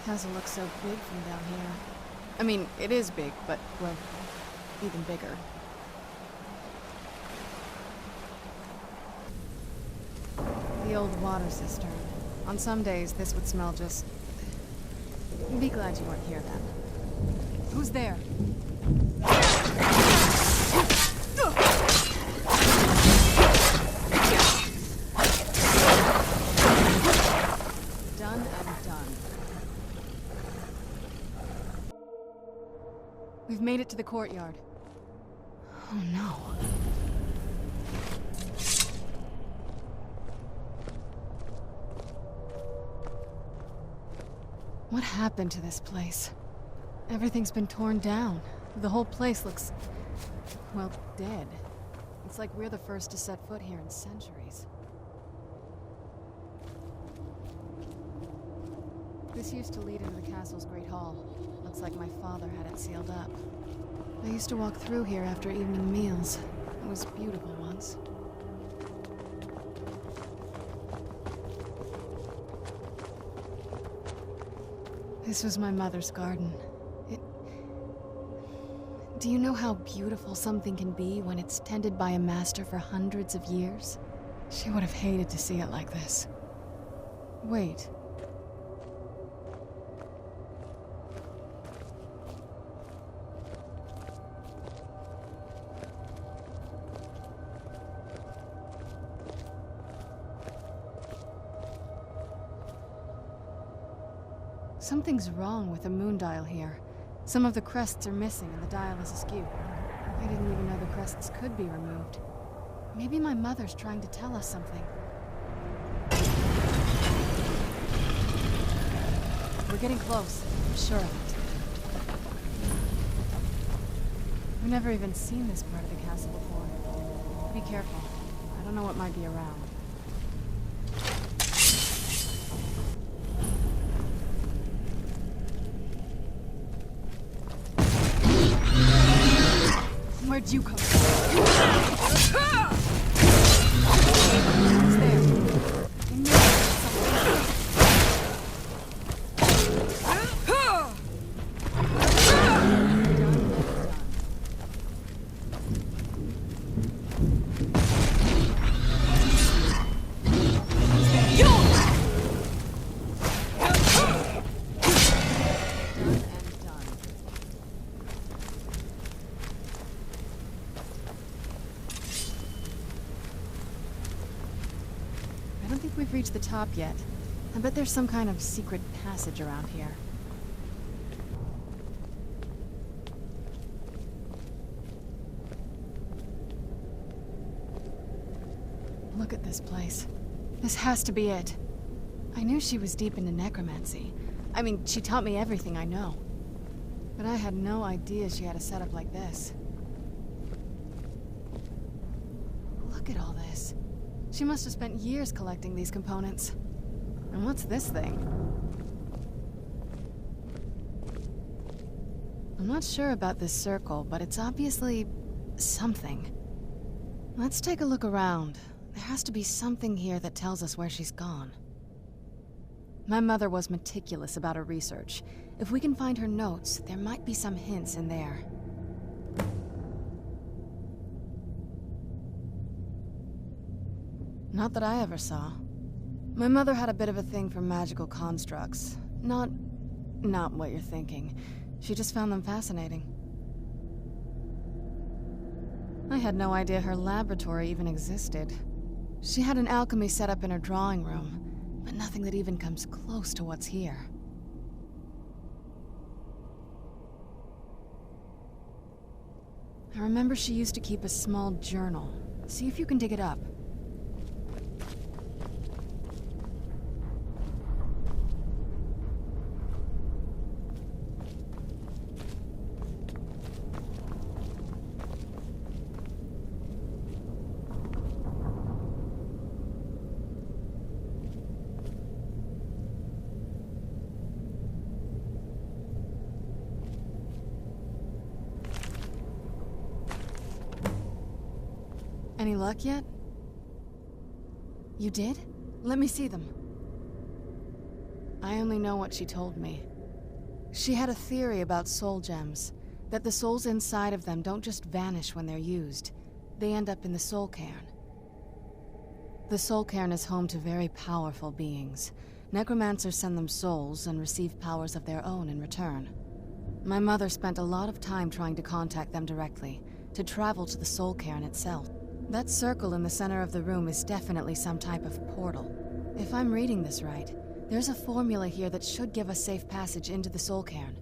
castle looks so big from down here. I mean, it is big, but, well, even bigger. The old water cistern. On some days, this would smell just... Be glad you weren't here then. Who's there? Done and done. We've made it to the courtyard. Oh no. What happened to this place? Everything's been torn down. The whole place looks, well, dead. It's like we're the first to set foot here in centuries. This used to lead into the castle's great hall. Looks like my father had it sealed up. I used to walk through here after evening meals. It was beautiful once. This was my mother's garden. Do you know how beautiful something can be when it's tended by a master for hundreds of years? She would have hated to see it like this. Wait. Something's wrong with the moon dial here. Some of the crests are missing and the dial is askew. I didn't even know the crests could be removed. Maybe my mother's trying to tell us something. We're getting close. I'm sure of it. I've never even seen this part of the castle before. Be careful. I don't know what might be around. Where'd you come from? What's there? In there, We've reached the top yet. I bet there's some kind of secret passage around here. Look at this place. This has to be it. I knew she was deep into necromancy. I mean, she taught me everything I know. But I had no idea she had a setup like this. Look at all this. She must have spent years collecting these components. And what's this thing? I'm not sure about this circle, but it's obviously something. Let's take a look around. There has to be something here that tells us where she's gone. My mother was meticulous about her research. If we can find her notes, there might be some hints in there. Not that I ever saw. My mother had a bit of a thing for magical constructs. Not what you're thinking. She just found them fascinating. I had no idea her laboratory even existed. She had an alchemy set up in her drawing room, but nothing that even comes close to what's here. I remember she used to keep a small journal. See if you can dig it up. Any luck yet? You did? Let me see them. I only know what she told me. She had a theory about soul gems, that the souls inside of them don't just vanish when they're used. They end up in the soul cairn. The soul cairn is home to very powerful beings. Necromancers send them souls and receive powers of their own in return. My mother spent a lot of time trying to contact them directly, to travel to the soul cairn itself. That circle in the center of the room is definitely some type of portal. If I'm reading this right, there's a formula here that should give us safe passage into the soul cairn.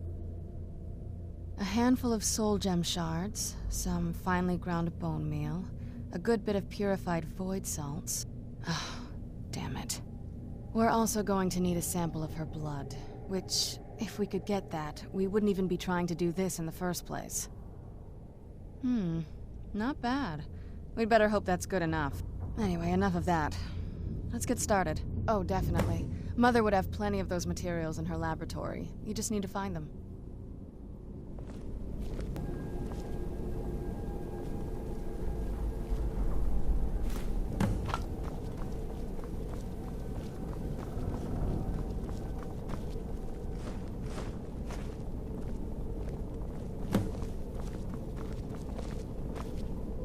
A handful of soul gem shards, some finely ground bone meal, a good bit of purified void salts. Oh, damn it. We're also going to need a sample of her blood, which, if we could get that, we wouldn't even be trying to do this in the first place. Not bad. We'd better hope that's good enough. Anyway, enough of that. Let's get started. Oh, definitely. Mother would have plenty of those materials in her laboratory. You just need to find them.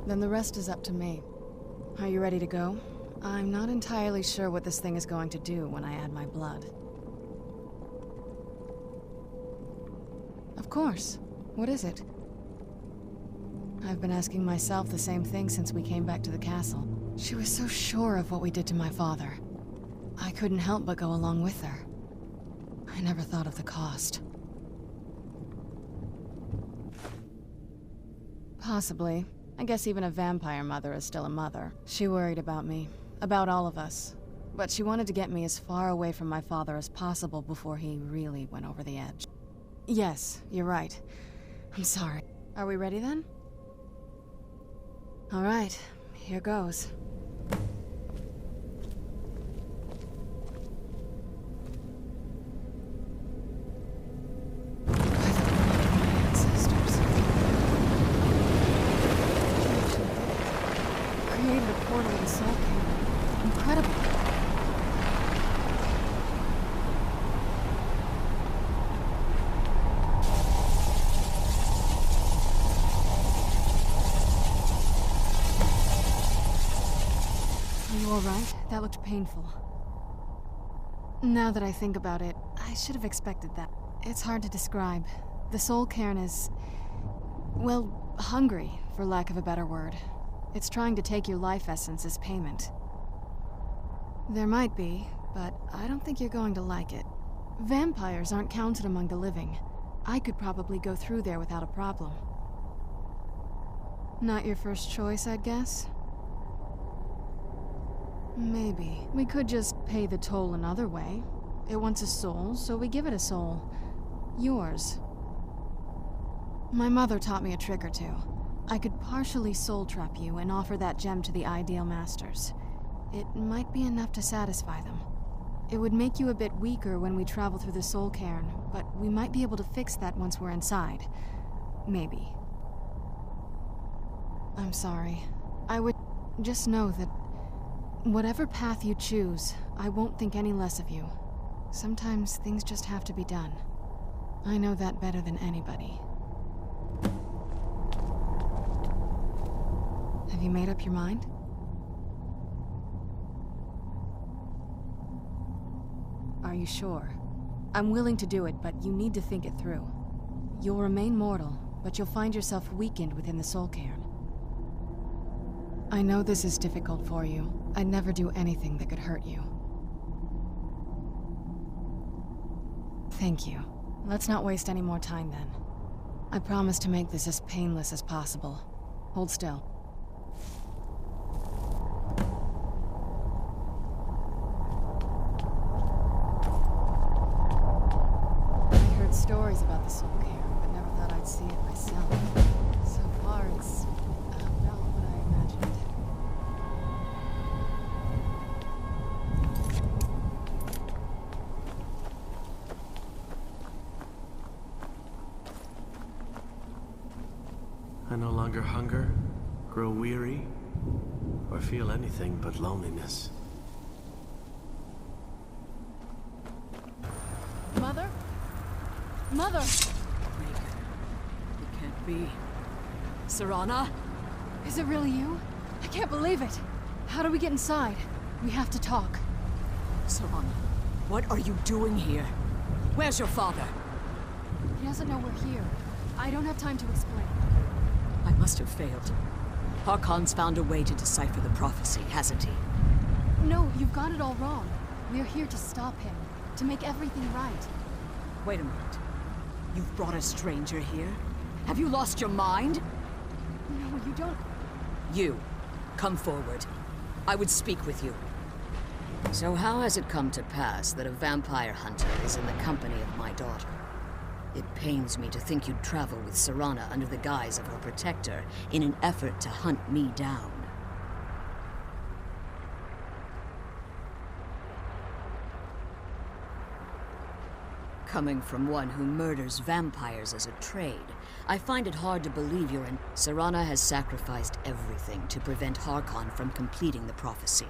Then the rest is up to me. Are you ready to go? I'm not entirely sure what this thing is going to do when I add my blood. Of course. What is it? I've been asking myself the same thing since we came back to the castle. She was so sure of what we did to my father. I couldn't help but go along with her. I never thought of the cost. Possibly. I guess even a vampire mother is still a mother. She worried about me, about all of us. But she wanted to get me as far away from my father as possible before he really went over the edge. Yes, you're right. I'm sorry. Are we ready then? All right, here goes. Alright, that looked painful. Now that I think about it, I should have expected that. It's hard to describe. The soul cairn is, well, hungry, for lack of a better word. It's trying to take your life essence as payment. There might be, but I don't think you're going to like it. Vampires aren't counted among the living. I could probably go through there without a problem. Not your first choice, I'd guess? Maybe. We could just pay the toll another way. It wants a soul, so we give it a soul. Yours. My mother taught me a trick or two. I could partially soul trap you and offer that gem to the ideal masters. It might be enough to satisfy them. It would make you a bit weaker when we travel through the soul cairn, but we might be able to fix that once we're inside. Maybe. I'm sorry. I would just know that whatever path you choose, I won't think any less of you. Sometimes things just have to be done. I know that better than anybody. Have you made up your mind? Are you sure? I'm willing to do it, but you need to think it through. You'll remain mortal, but you'll find yourself weakened within the soul cairn. I know this is difficult for you. I'd never do anything that could hurt you. Thank you. Let's not waste any more time then. I promise to make this as painless as possible. Hold still. I heard stories about the soul cairn, but never thought I'd see it myself. So far, it's about what I imagined. I no longer hunger, grow weary, or feel anything but loneliness. Mother? Mother! Wait. It can't be. Serana? Is it really you? I can't believe it. How do we get inside? We have to talk. Serana, what are you doing here? Where's your father? He doesn't know we're here. I don't have time to explain. I must have failed. Harkon's found a way to decipher the prophecy, hasn't he? No, you've got it all wrong. We're here to stop him. To make everything right. Wait a minute. You've brought a stranger here? Have you lost your mind? No, you don't... You, come forward. I would speak with you. So how has it come to pass that a vampire hunter is in the company of my daughter? It pains me to think you'd travel with Serana under the guise of her protector in an effort to hunt me down. Coming from one who murders vampires as a trade, I find it hard to believe you're in... Serana has sacrificed everything to prevent Harkon from completing the prophecy.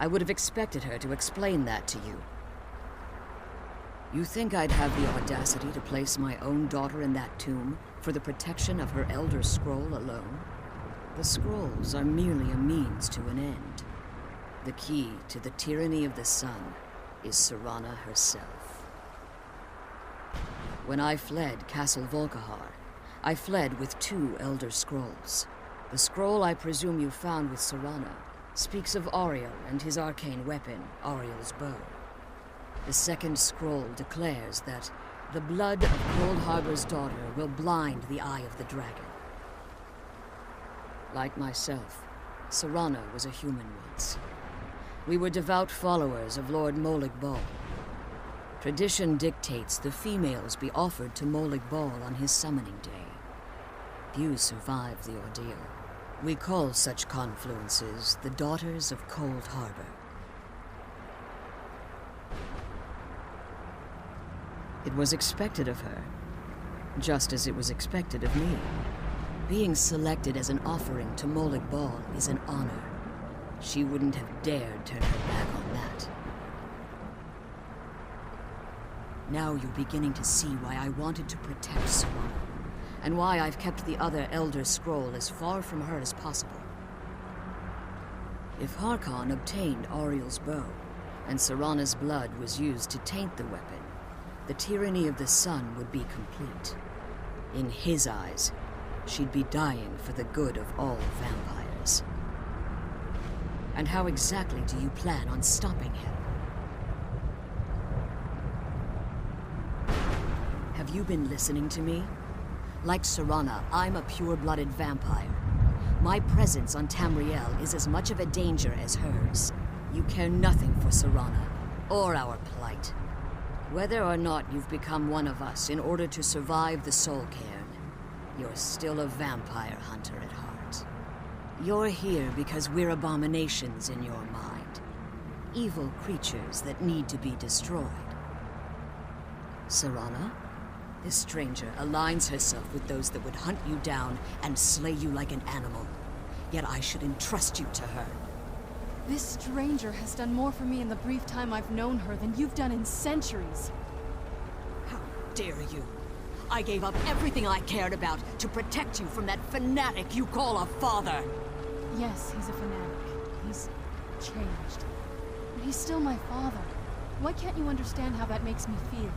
I would have expected her to explain that to you. You think I'd have the audacity to place my own daughter in that tomb for the protection of her Elder Scroll alone? The scrolls are merely a means to an end. The key to the tyranny of the sun is Serana herself. When I fled Castle Volkihar, I fled with 2 Elder Scrolls. The scroll I presume you found with Serana speaks of Auriel and his arcane weapon, Auriel's bow. The second scroll declares that the blood of Cold Harbor's daughter will blind the eye of the dragon. Like myself, Serana was a human once. We were devout followers of Lord Molig Bal. Tradition dictates the females be offered to Molig Bal on his summoning day. Few survive the ordeal. We call such confluences the Daughters of Cold Harbor. It was expected of her, just as it was expected of me. Being selected as an offering to Molig Bal is an honor. She wouldn't have dared turn her back on that. Now you're beginning to see why I wanted to protect Serana, and why I've kept the other Elder Scroll as far from her as possible. If Harkon obtained Auriel's bow, and Serana's blood was used to taint the weapon, the tyranny of the sun would be complete. In his eyes, she'd be dying for the good of all vampires. And how exactly do you plan on stopping him? Have you been listening to me? Like Serana, I'm a pure-blooded vampire. My presence on Tamriel is as much of a danger as hers. You care nothing for Serana, or our plight. Whether or not you've become one of us in order to survive the Soul Cairn, you're still a vampire hunter at heart. You're here because we're abominations in your mind. Evil creatures that need to be destroyed. Serana? This stranger aligns herself with those that would hunt you down and slay you like an animal. Yet I should entrust you to her. This stranger has done more for me in the brief time I've known her than you've done in centuries. How dare you? I gave up everything I cared about to protect you from that fanatic you call a father. Yes, he's a fanatic. He's changed. But he's still my father. Why can't you understand how that makes me feel?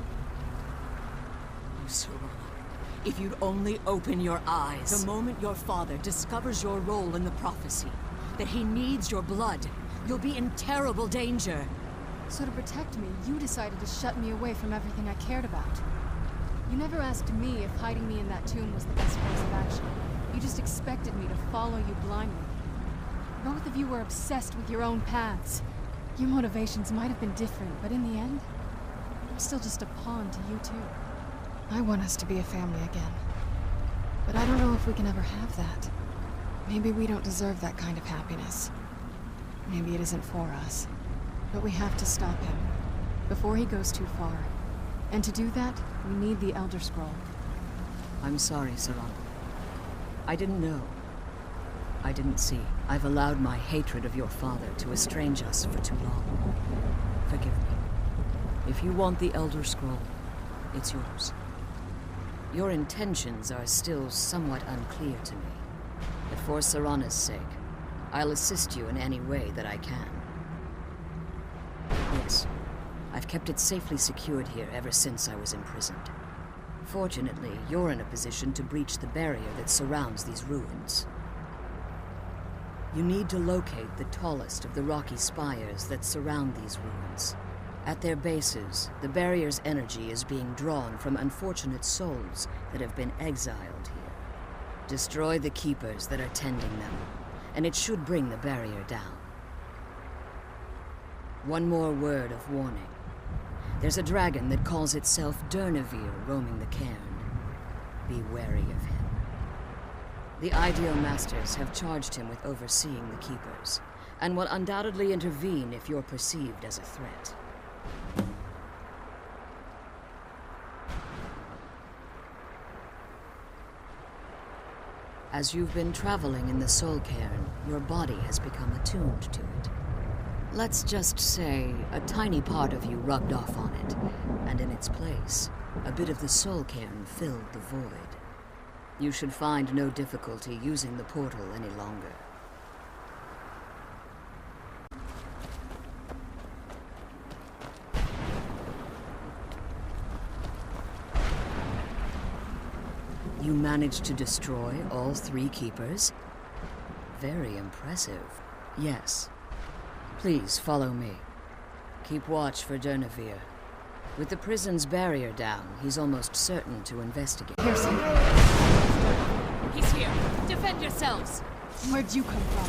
Oh, Serana, if you'd only open your eyes. The moment your father discovers your role in the prophecy, that he needs your blood, you'll be in terrible danger. So to protect me, you decided to shut me away from everything I cared about. You never asked me if hiding me in that tomb was the best course of action. You just expected me to follow you blindly. Both of you were obsessed with your own paths. Your motivations might have been different, but in the end, I'm still just a pawn to you two. I want us to be a family again. But I don't know if we can ever have that. Maybe we don't deserve that kind of happiness. Maybe it isn't for us. But we have to stop him, before he goes too far. And to do that, we need the Elder Scroll. I'm sorry, Serana. I didn't know. I didn't see. I've allowed my hatred of your father to estrange us for too long. Forgive me. If you want the Elder Scroll, it's yours. Your intentions are still somewhat unclear to me. But for Serana's sake, I'll assist you in any way that I can. Yes, I've kept it safely secured here ever since I was imprisoned. Fortunately, you're in a position to breach the barrier that surrounds these ruins. You need to locate the tallest of the rocky spires that surround these ruins. At their bases, the barrier's energy is being drawn from unfortunate souls that have been exiled here. Destroy the keepers that are tending them, and it should bring the barrier down. One more word of warning. There's a dragon that calls itself Durnavir roaming the cairn. Be wary of him. The Ideal Masters have charged him with overseeing the keepers, and will undoubtedly intervene if you're perceived as a threat. As you've been traveling in the Soul Cairn, your body has become attuned to it. Let's just say a tiny part of you rubbed off on it, and in its place, a bit of the Soul Cairn filled the void. You should find no difficulty using the portal any longer. You managed to destroy all 3 keepers? Very impressive. Yes. Please follow me. Keep watch for Durnavir. With the prison's barrier down, he's almost certain to investigate. Pearson, He's here! Defend yourselves! where'd you come from?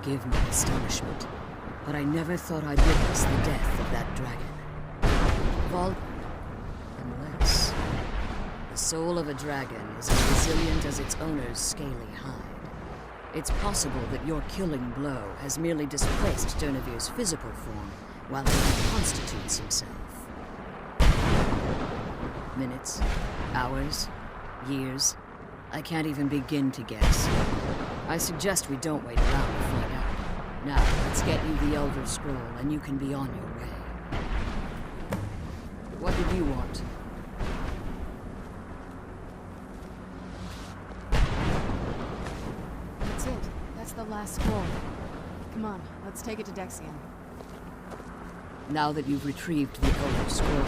Forgive my astonishment, but I never thought I'd witness the death of that dragon. Unless... the soul of a dragon is as resilient as its owner's scaly hide. It's possible that your killing blow has merely displaced Durnavir's physical form, while he reconstitutes himself. Minutes, hours, years... I can't even begin to guess. I suggest we don't wait around to find out. Now, let's get you the Elder Scroll, and you can be on your way. What did you want? That's it. That's the last scroll. Come on, let's take it to Dexian. Now that you've retrieved the Elder Scroll,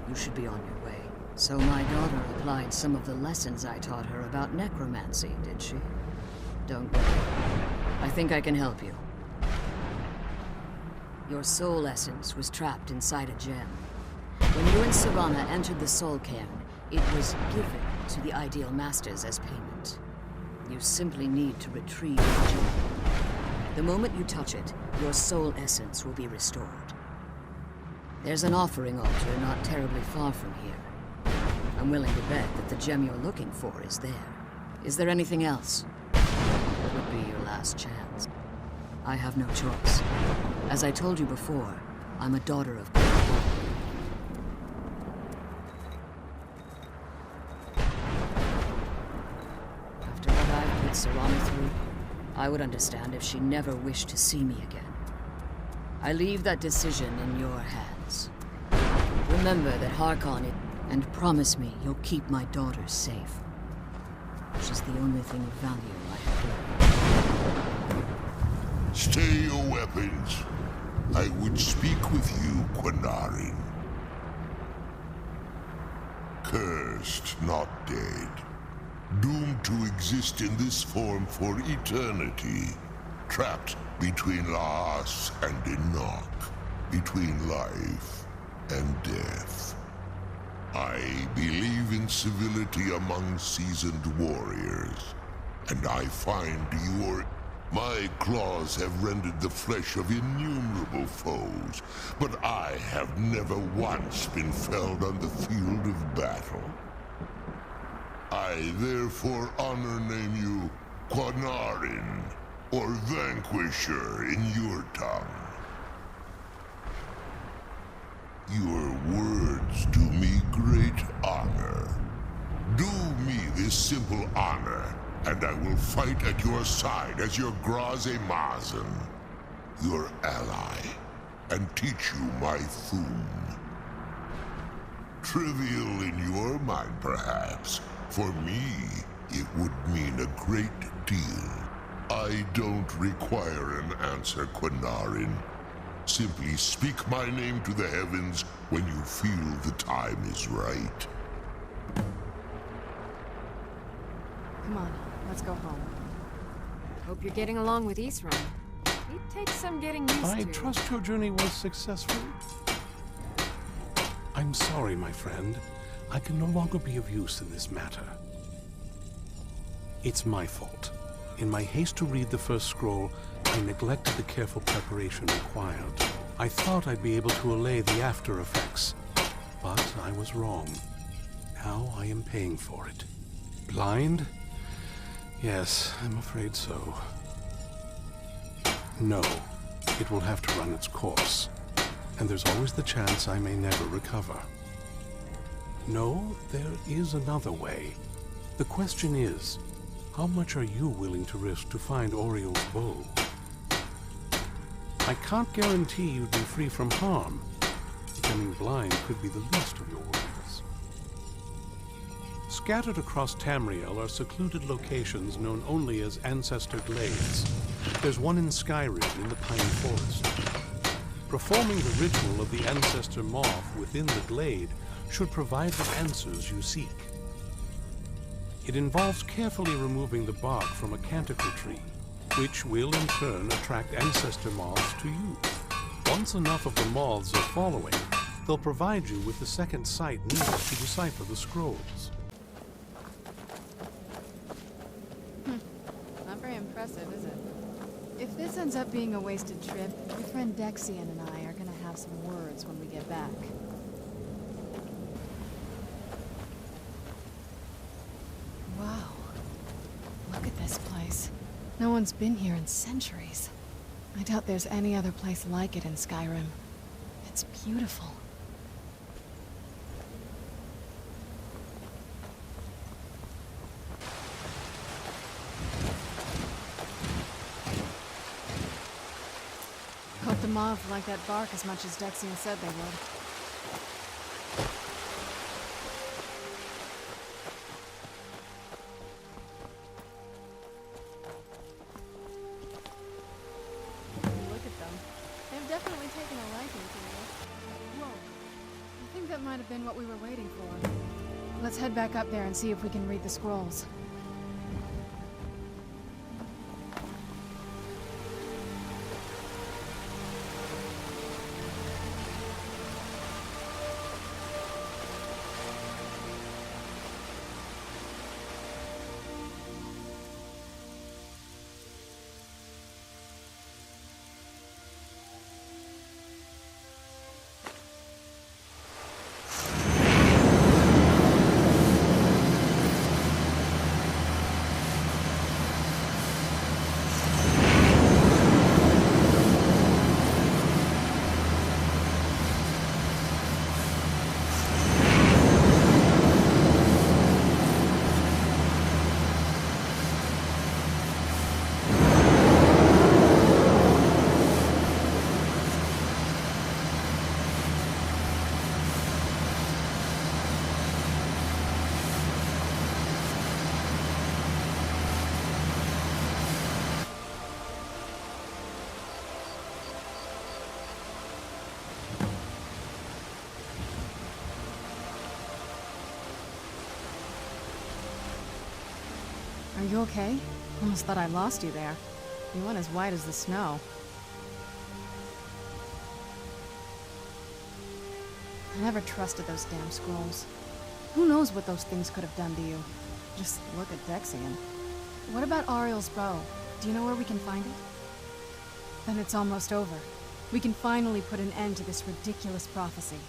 you should be on your way. So my daughter applied some of the lessons I taught her about necromancy, did she? Don't worry. I think I can help you. Your soul essence was trapped inside a gem. When you and Serana entered the Soul Cairn, it was given to the Ideal Masters as payment. You simply need to retrieve the gem. The moment you touch it, your soul essence will be restored. There's an offering altar not terribly far from here. I'm willing to bet that the gem you're looking for is there. Is there anything else? It would be your last chance. I have no choice. As I told you before, I'm a daughter of God. After what I've put Serana through, I would understand if she never wished to see me again. I leave that decision in your hands. Remember that Harkon is... and promise me you'll keep my daughter safe. She's the only thing of value I have learned. Stay your weapons. I would speak with you, Quinarin. Cursed, not dead. Doomed to exist in this form for eternity. Trapped between Laas and Enoch. Between life and death. I believe in civility among seasoned warriors. And I find my claws have rendered the flesh of innumerable foes, but I have never once been felled on the field of battle. I therefore honor name you Quinarin, or Vanquisher in your tongue. Your words do me great honor. Do me this simple honor, and I will fight at your side as your Graze Mazen, your ally, and teach you my Thum. Trivial in your mind, perhaps. For me, it would mean a great deal. I don't require an answer, Quinarin. Simply speak my name to the heavens when you feel the time is right. Come on, let's go home. Hope you're getting along with Isran. It takes some getting used to. I trust your journey was successful. I'm sorry, my friend. I can no longer be of use in this matter. It's my fault. In my haste to read the first scroll, I neglected the careful preparation required. I thought I'd be able to allay the after effects, but I was wrong. Now I am paying for it. Blind? Yes, I'm afraid so. No, it will have to run its course, and there's always the chance I may never recover. No, there is another way. The question is, how much are you willing to risk to find Oriel's bow? I can't guarantee you'd be free from harm. Becoming blind could be the least of your worries. Scattered across Tamriel are secluded locations known only as Ancestor Glades. There's one in Skyrim in the Pine Forest. Performing the ritual of the Ancestor Moth within the glade should provide the answers you seek. It involves carefully removing the bark from a canticle tree, which will in turn attract ancestor moths to you. Once enough of the moths are following, they'll provide you with the second sight needed to decipher the scrolls. Not very impressive, is it? If this ends up being a wasted trip, my friend Dexian and I are gonna have some words when we get back. Wow. Look at this place. No one's been here in centuries. I doubt there's any other place like it in Skyrim. It's beautiful. Hope the moths like that bark as much as Dexian said they would. Look at them. They've definitely taken a liking to you. Whoa. I think that might have been what we were waiting for. Let's head back up there and see if we can read the scrolls. Are you okay? Almost thought I lost you there. You went as white as the snow. I never trusted those damn scrolls. Who knows what those things could have done to you? Just look at Dexian. What about Ariel's bow? Do you know where we can find it? Then it's almost over. We can finally put an end to this ridiculous prophecy.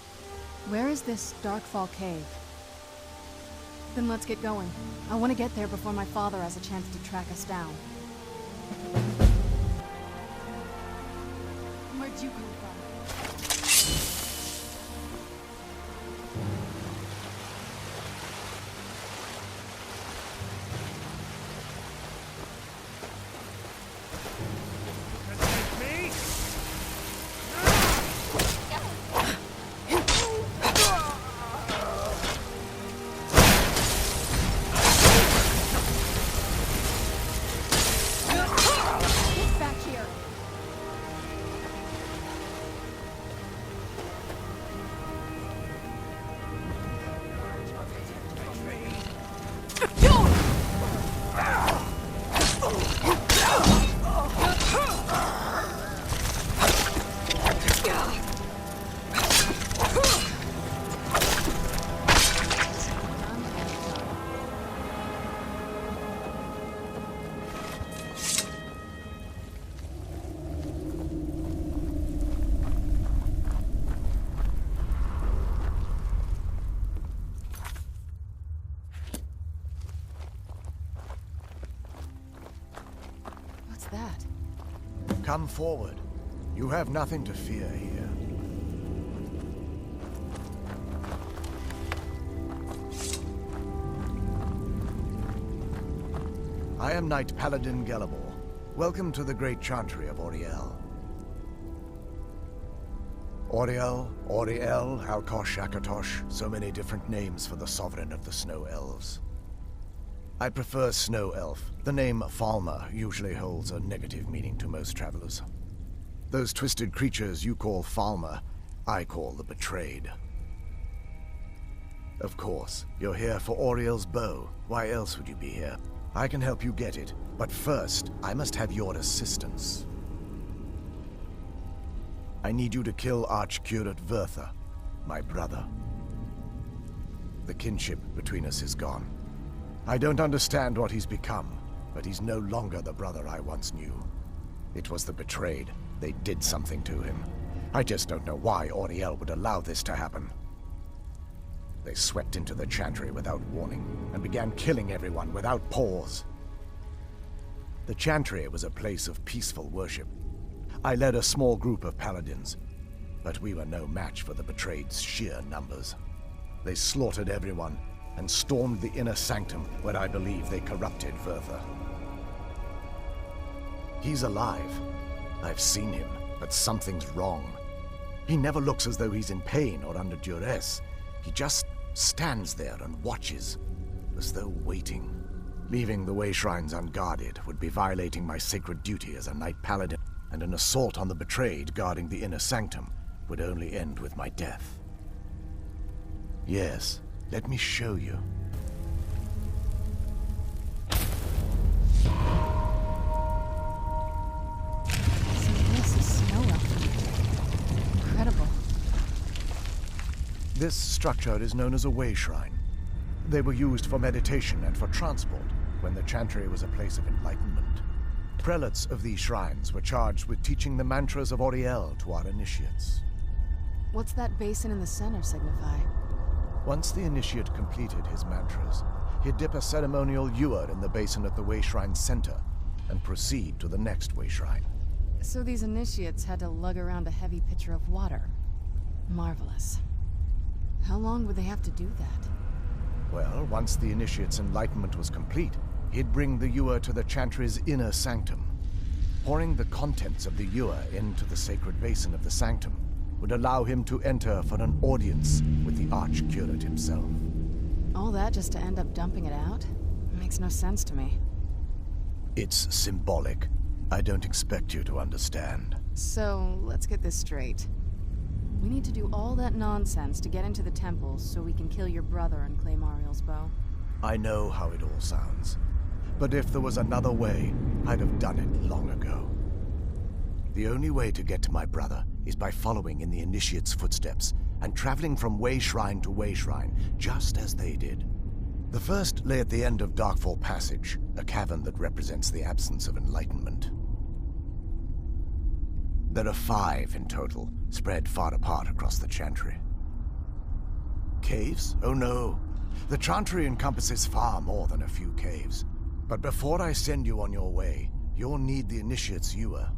Where is this Darkfall cave? Then let's get going. I want to get there before my father has a chance to track us down. Where'd you come from? That? Come forward. You have nothing to fear here. I am Knight Paladin Gelabor. Welcome to the Great Chantry of Auriel. Auriel, Alkosh, Akatosh, so many different names for the sovereign of the Snow Elves. I prefer Snow Elf. The name Falmer usually holds a negative meaning to most travelers. Those twisted creatures you call Falmer, I call the Betrayed. Of course, you're here for Auriel's bow. Why else would you be here? I can help you get it, but first, I must have your assistance. I need you to kill Archcurate Vertha, my brother. The kinship between us is gone. I don't understand what he's become, but he's no longer the brother I once knew. It was the Betrayed. They did something to him. I just don't know why Auriel would allow this to happen. They swept into the Chantry without warning, and began killing everyone without pause. The Chantry was a place of peaceful worship. I led a small group of paladins, but we were no match for the Betrayed's sheer numbers. They slaughtered everyone, and stormed the inner sanctum where I believe they corrupted Vertha. He's alive. I've seen him, but something's wrong. He never looks as though he's in pain or under duress. He just stands there and watches, as though waiting. Leaving the way shrines unguarded would be violating my sacred duty as a Knight Paladin, and an assault on the Betrayed guarding the inner sanctum would only end with my death. Yes. Let me show you. So this is Snow Elf. Incredible. This structure is known as a way shrine. They were used for meditation and for transport when the Chantry was a place of enlightenment. Prelates of these shrines were charged with teaching the mantras of Auriel to our initiates. What's that basin in the center signify? Once the initiate completed his mantras, he'd dip a ceremonial ewer in the basin at the way shrine's center and proceed to the next way shrine. So these initiates had to lug around a heavy pitcher of water. Marvelous. How long would they have to do that? Well, once the initiate's enlightenment was complete, he'd bring the ewer to the Chantry's inner sanctum. Pouring the contents of the ewer into the sacred basin of the sanctum would allow him to enter for an audience with the Archcurate himself. All that just to end up dumping it out? Makes no sense to me. It's symbolic. I don't expect you to understand. So, let's get this straight. We need to do all that nonsense to get into the temples so we can kill your brother and claim Ariel's bow. I know how it all sounds. But if there was another way, I'd have done it long ago. The only way to get to my brother is by following in the Initiate's footsteps and traveling from way shrine to way shrine, just as they did. The first lay at the end of Darkfall Passage, a cavern that represents the absence of enlightenment. There are 5 in total, spread far apart across the Chantry. Caves? Oh no. The Chantry encompasses far more than a few caves. But before I send you on your way, you'll need the Initiate's ewer.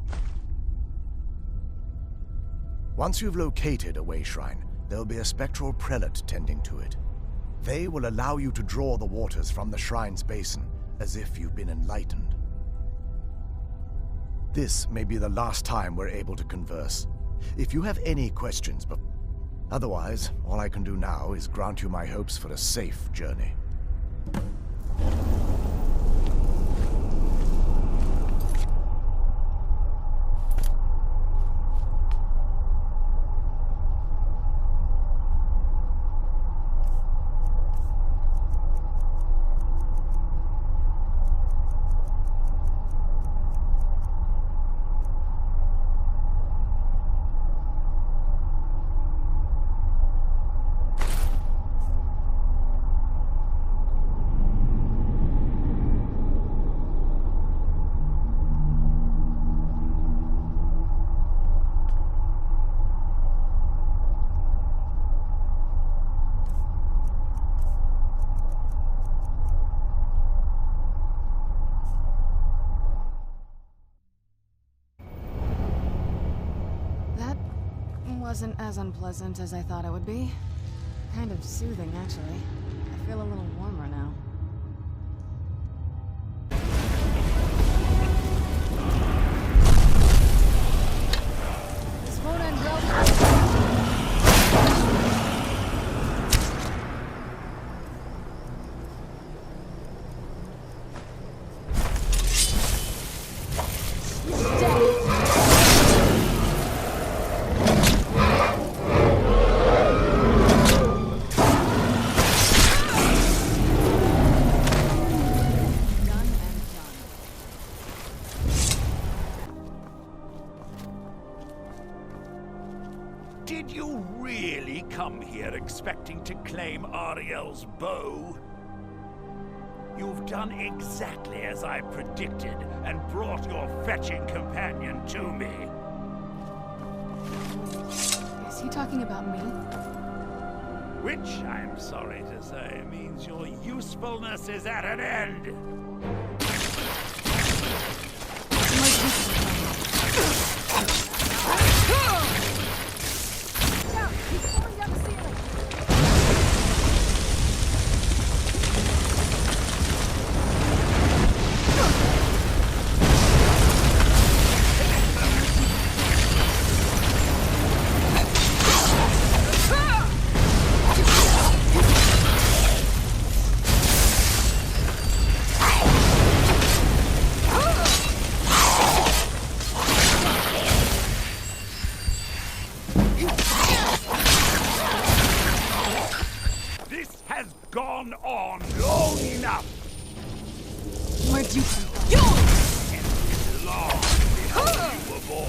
Once you've located a way shrine, there'll be a spectral prelate tending to it. They will allow you to draw the waters from the shrine's basin, as if you've been enlightened. This may be the last time we're able to converse. If you have any questions, but otherwise, all I can do now is grant you my hopes for a safe journey. Wasn't as unpleasant as I thought it would be. Kind of soothing, actually. I feel a little warmer now. This won't end well. Did you really come here expecting to claim Ariel's bow? You've done exactly as I predicted and brought your fetching companion to me. Is he talking about me? Which, I'm sorry to say, means your usefulness is at an end. Gone on long enough. Where'd you come from? It's long before you were born.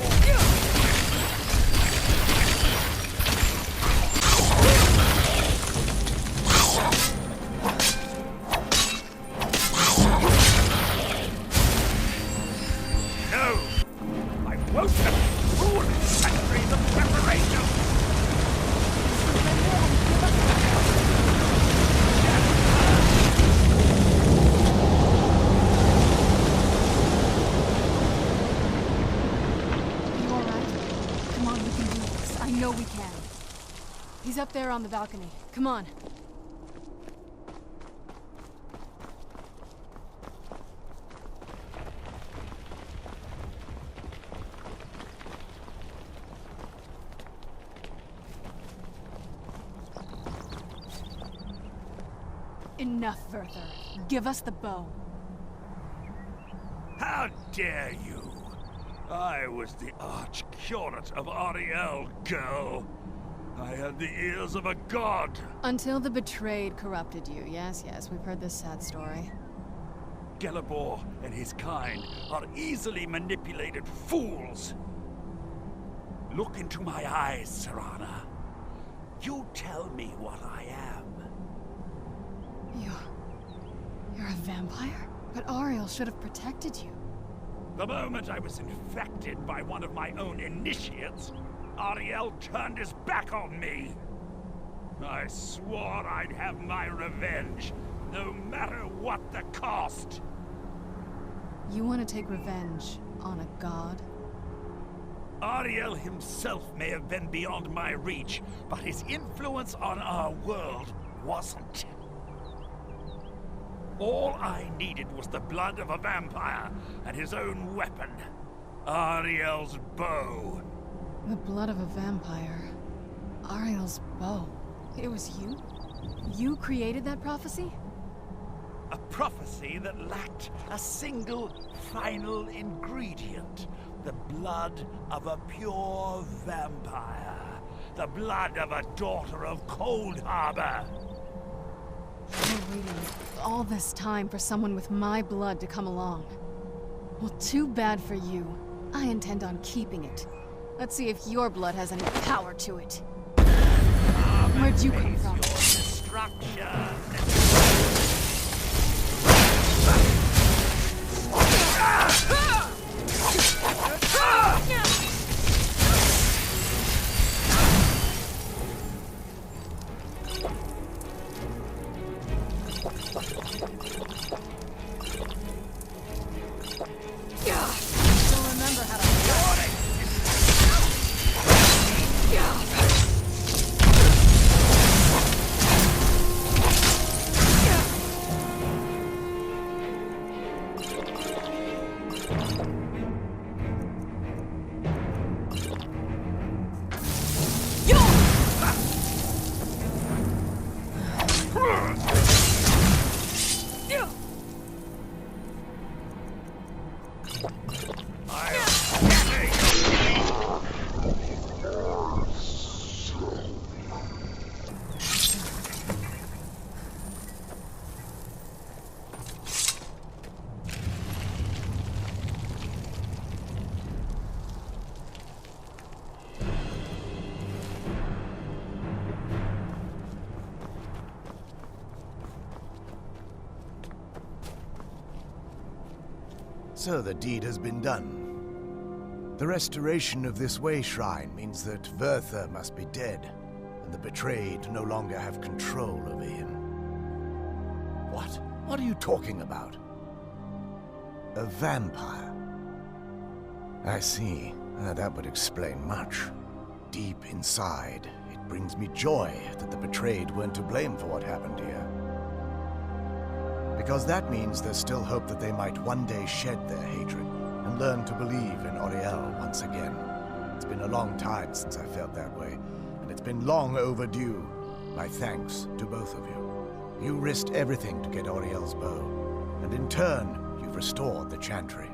No, I won't have ruined centuries of preparation. I know we can. He's up there on the balcony. Come on. Enough, Werther. Give us the bow. How dare you! I was the arch-curate of Ariel, girl. I had the ears of a god. Until the betrayed corrupted you. Yes, we've heard this sad story. Excalibur and his kind are easily manipulated fools. Look into my eyes, Serana. You tell me what I am. You're a vampire? But Ariel should have protected you. The moment I was infected by one of my own initiates, Ariel turned his back on me. I swore I'd have my revenge, no matter what the cost. You want to take revenge on a god? Ariel himself may have been beyond my reach, but his influence on our world wasn't. All I needed was the blood of a vampire and his own weapon, Ariel's bow. The blood of a vampire. Ariel's bow. It was you? You created that prophecy? A prophecy that lacked a single final ingredient. The blood of a pure vampire. The blood of a daughter of Cold Harbor. You're waiting all this time for someone with my blood to come along. Well, too bad for you. I intend on keeping it. Let's see if your blood has any power to it. Where'd you come from? Your destruction. Don't remember how to fight. So the deed has been done. The restoration of this way shrine means that Werther must be dead, and the betrayed no longer have control over him. What? What are you talking about? A vampire? I see. That would explain much. Deep inside, it brings me joy that the betrayed weren't to blame for what happened here. Because that means there's still hope that they might one day shed their hatred and learn to believe in Auriel once again. It's been a long time since I felt that way, and it's been long overdue. My thanks to both of you. You risked everything to get Auriel's bow, and in turn, you've restored the Chantry.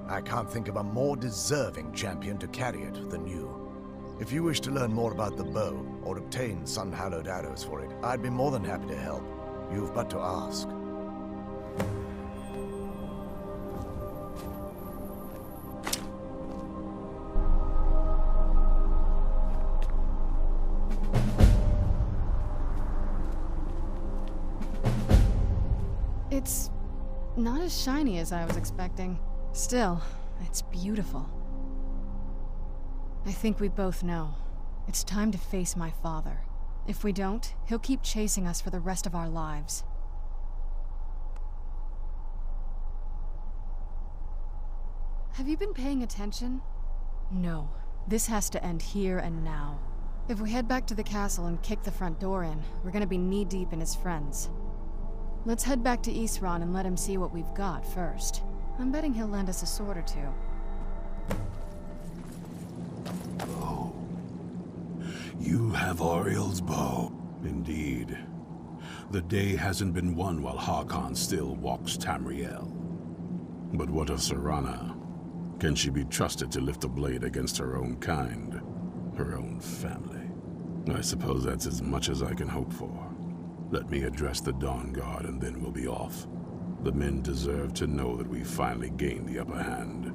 I can't think of a more deserving champion to carry it than you. If you wish to learn more about the bow, or obtain sun-hallowed arrows for it, I'd be more than happy to help. You've but to ask. It's not as shiny as I was expecting. Still, it's beautiful. I think we both know. It's time to face my father. If we don't, he'll keep chasing us for the rest of our lives. Have you been paying attention? No. This has to end here and now. If we head back to the castle and kick the front door in, we're gonna be knee-deep in his friends. Let's head back to Isran and let him see what we've got first. I'm betting he'll lend us a sword or two. Oh. You have Auriel's bow. Indeed. The day hasn't been won while Harkon still walks Tamriel. But what of Serana? Can she be trusted to lift a blade against her own kind? Her own family? I suppose that's as much as I can hope for. Let me address the Dawnguard and then we'll be off. The men deserve to know that we finally gained the upper hand.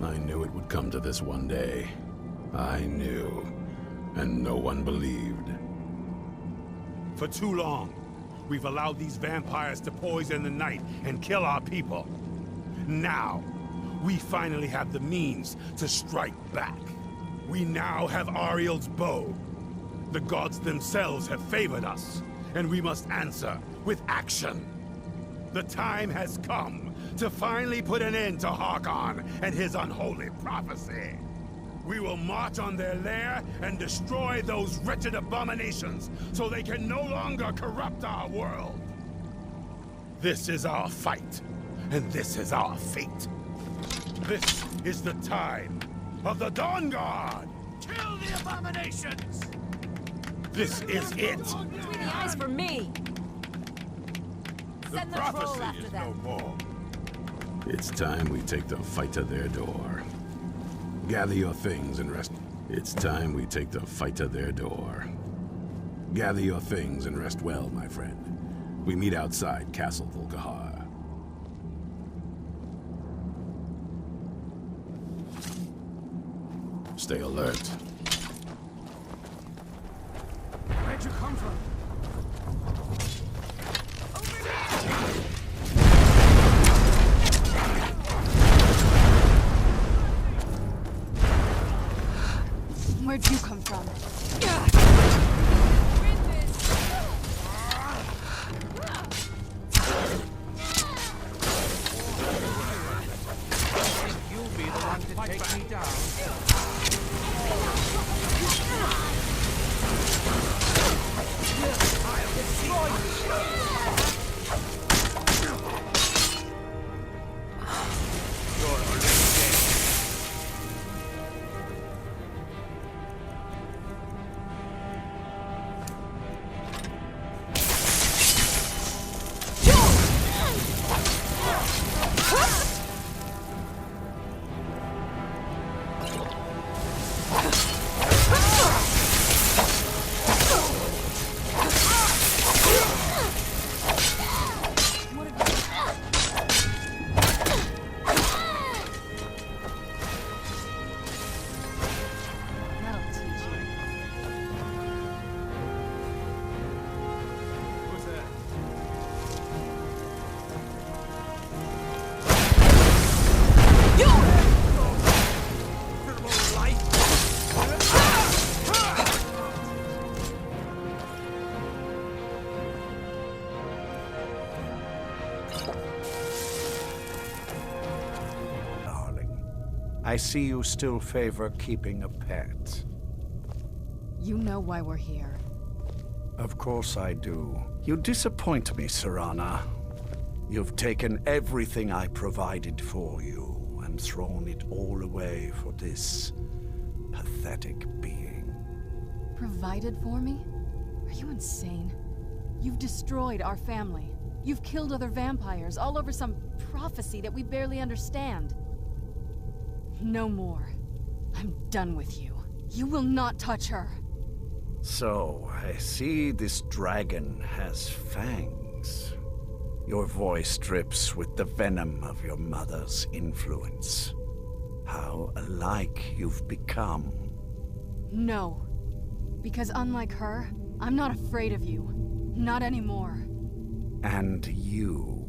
I knew it would come to this one day. I knew, and no one believed. For too long, we've allowed these vampires to poison the night and kill our people. Now, we finally have the means to strike back. We now have Ariel's bow. The gods themselves have favored us, and we must answer with action. The time has come to finally put an end to Harkon and his unholy prophecy. We will march on their lair and destroy those wretched abominations so they can no longer corrupt our world. This is our fight, and this is our fate. This is the time of the Dawnguard! Kill the abominations! This is it! Between the eyes for me! The Send the troll prophecy after is them. no more. It's time we take the fight to their door. Gather your things and rest. It's time we take the fight to their door. Gather your things and rest well, my friend. We meet outside Castle Volkihar. Stay alert. Where'd you come from? Where'd you come from? You'll be the one to take me down. That'll teach you. Who's that? Darling, I see you still favor keeping a pet. You know why we're here. Of course I do. You disappoint me, Serana. You've taken everything I provided for you and thrown it all away for this pathetic being. Provided for me? Are you insane? You've destroyed our family. You've killed other vampires, all over some prophecy that we barely understand. No more. I'm done with you. You will not touch her. So, I see this dragon has fangs. Your voice drips with the venom of your mother's influence. How alike you've become. No. Because unlike her, I'm not afraid of you. Not anymore. And you.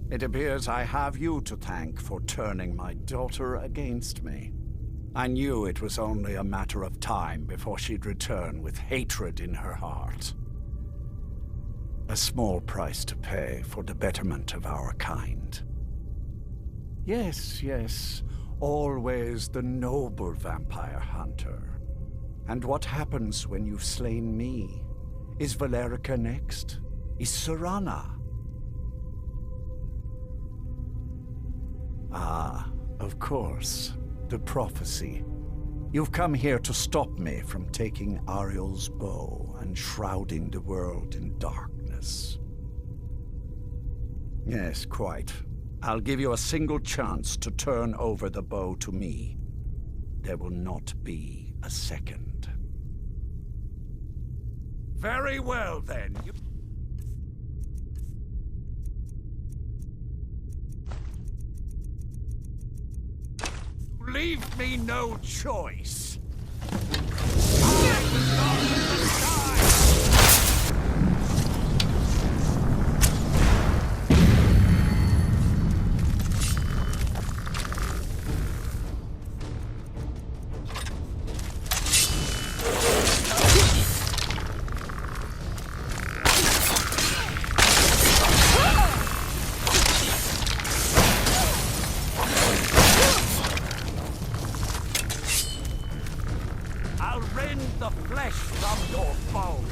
It appears I have you to thank for turning my daughter against me. I knew it was only a matter of time before she'd return with hatred in her heart. A small price to pay for the betterment of our kind. Yes, yes, always the noble vampire hunter. And what happens when you've slain me? Is Valerica next? Is Serana? Ah, of course. The prophecy. You've come here to stop me from taking Ariel's bow and shrouding the world in darkness. Yes, quite. I'll give you a single chance to turn over the bow to me. There will not be a second. Very well, then. leave me no choice. I belong to the sky! I'll rend the flesh from your bones.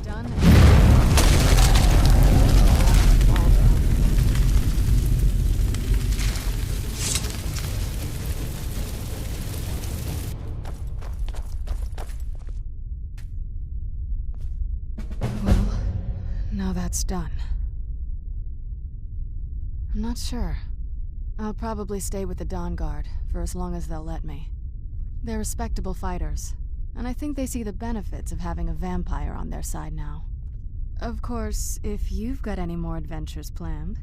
Done. Well, now that's done. I'm not sure. I'll probably stay with the Dawnguard for as long as they'll let me. They're respectable fighters, and I think they see the benefits of having a vampire on their side now. Of course, if you've got any more adventures planned.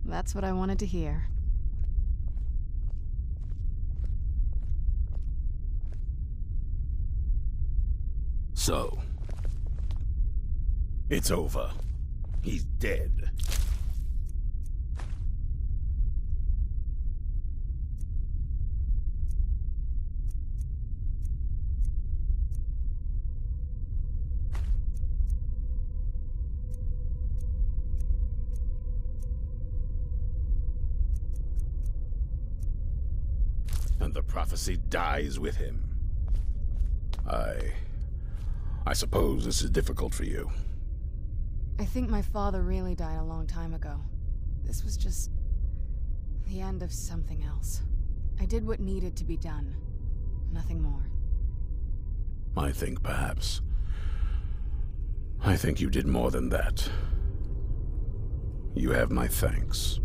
That's what I wanted to hear. So, it's over. He's dead. And the prophecy dies with him. I suppose this is difficult for you. I think my father really died a long time ago. This was just the end of something else. I did what needed to be done. Nothing more. I think you did more than that. You have my thanks.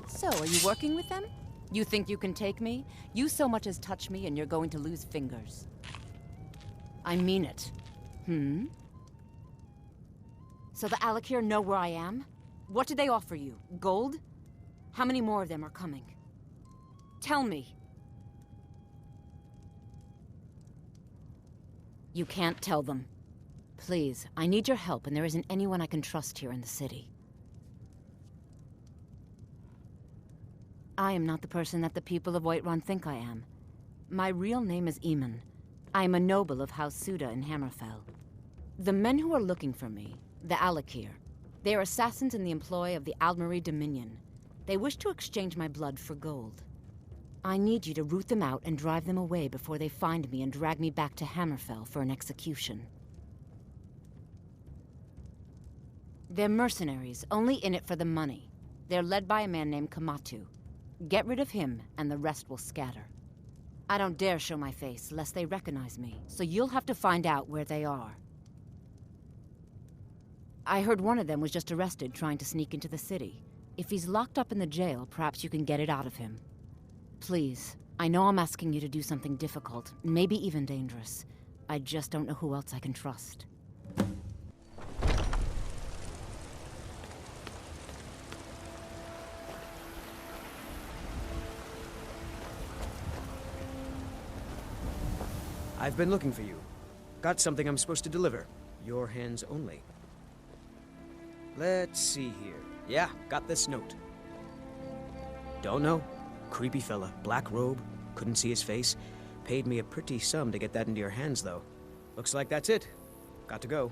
So, are you working with them? You think you can take me? You so much as touch me and you're going to lose fingers. I mean it. So the Alakir know where I am? What did they offer you? Gold? How many more of them are coming? Tell me. You can't tell them. Please, I need your help and there isn't anyone I can trust here in the city. I am not the person that the people of Whiterun think I am. My real name is Eamon. I am a noble of House Suda in Hammerfell. The men who are looking for me, the Alakir, they are assassins in the employ of the Aldmeri Dominion. They wish to exchange my blood for gold. I need you to root them out and drive them away before they find me and drag me back to Hammerfell for an execution. They're mercenaries, only in it for the money. They're led by a man named Kamatu. Get rid of him, and the rest will scatter. I don't dare show my face, lest they recognize me, so you'll have to find out where they are. I heard one of them was just arrested trying to sneak into the city. If he's locked up in the jail, perhaps you can get it out of him. Please, I know I'm asking you to do something difficult, maybe even dangerous. I just don't know who else I can trust. I've been looking for you. Got something I'm supposed to deliver. Your hands only. Let's see here. Yeah, got this note. Don't know. Creepy fella. Black robe. Couldn't see his face. Paid me a pretty sum to get that into your hands, though. Looks like that's it. Got to go.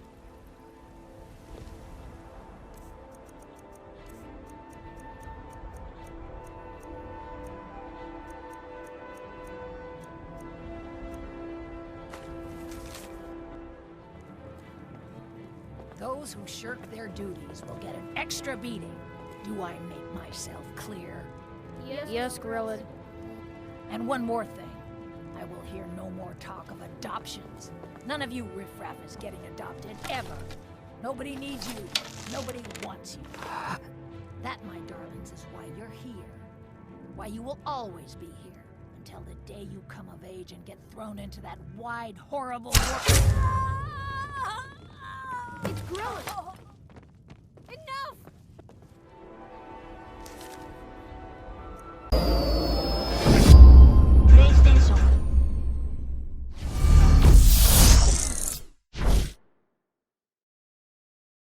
Those who shirk their duties will get an extra beating. Do I make myself clear? Yes, Grillad. And one more thing. I will hear no more talk of adoptions. None of you riffraff is getting adopted, ever. Nobody needs you. Nobody wants you. That, my darlings, is why you're here. Why you will always be here. Until the day you come of age and get thrown into that wide, horrible... It's Grillad!